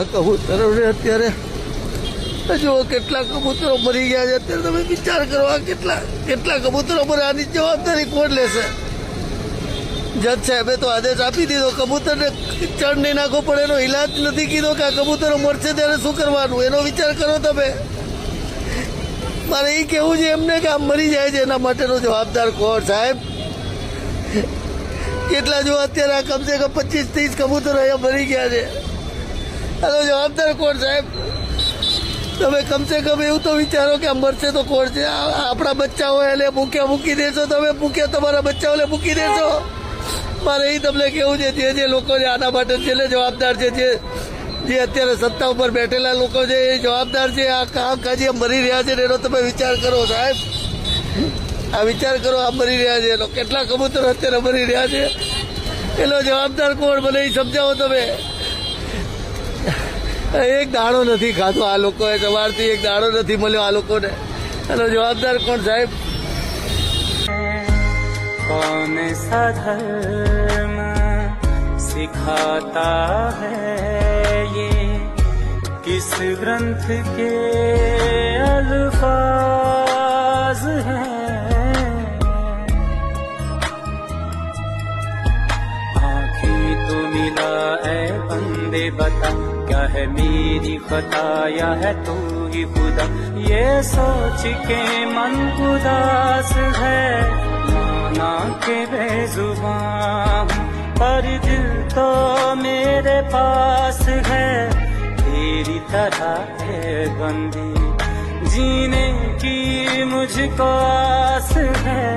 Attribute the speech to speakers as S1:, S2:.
S1: આ કબૂતરોને અત્યારે જો કેટલા કબૂતરો મરી ગયા છે. અત્યારે તમે વિચાર કરો આ કેટલા કબૂતરો પર આની જવાબદારી કોણ લેશે? જજ સાહેબે તો આદેશ આપી દીધો કબૂતરને ચણ નહીં નાખવો પડે, એનો ઈલાજ નથી કીધો કે આ કબૂતરો મરશે ત્યારે શું કરવાનું એનો વિચાર કરો તમે. મારે એ કેવું છે એમને કે આમ મરી જાય છે એના માટેનો જવાબદાર કોણ સાહેબ? કેટલા જો અત્યારે આ કમસે કમ 25-30 કબૂતરો અહીંયા મરી ગયા છે, આનો જવાબદાર કોણ સાહેબ? તમે કમસે કમ એવું તો વિચારો કે આ મરશે તો કોણ છે? આપણા બચ્ચાઓ એટલે ભૂખ્યા મૂકી દેશો તમે? ભૂખ્યા તમારા બચ્ચાઓને મૂકી દેશો? મારે એ તમને કેવું છે જે લોકો છે આના માટે છેલ્લે જવાબદાર છે, જે અત્યારે સત્તા ઉપર બેઠેલા લોકો છે એ જવાબદાર છે. આ કામ કાજે મરી રહ્યા છે એનો તમે વિચાર કરો સાહેબ. આ વિચાર કરો, આ મરી રહ્યા છે એનો કેટલા કબૂતરો અત્યારે મરી રહ્યા છે એનો જવાબદાર કોણ? મને એ સમજાવો તમે. એક દાડો નથી ખાધો આ લોકોએ, સવારથી એક દાડો નથી મળ્યો આ લોકોને, એનો જવાબદાર કોણ સાહેબ?
S2: कौन सा धर्म सिखाता है ये, किस ग्रंथ के अल्फाज हैं, आँखें तो मिला ऐ बंदे बता, क्या है मेरी खता या है तू ही खुदा, ये सोच के मन उदास है, ना के बेजुबान पर दिल तो मेरे पास है, तेरी तरह है बंदी जीने की मुझको आस है.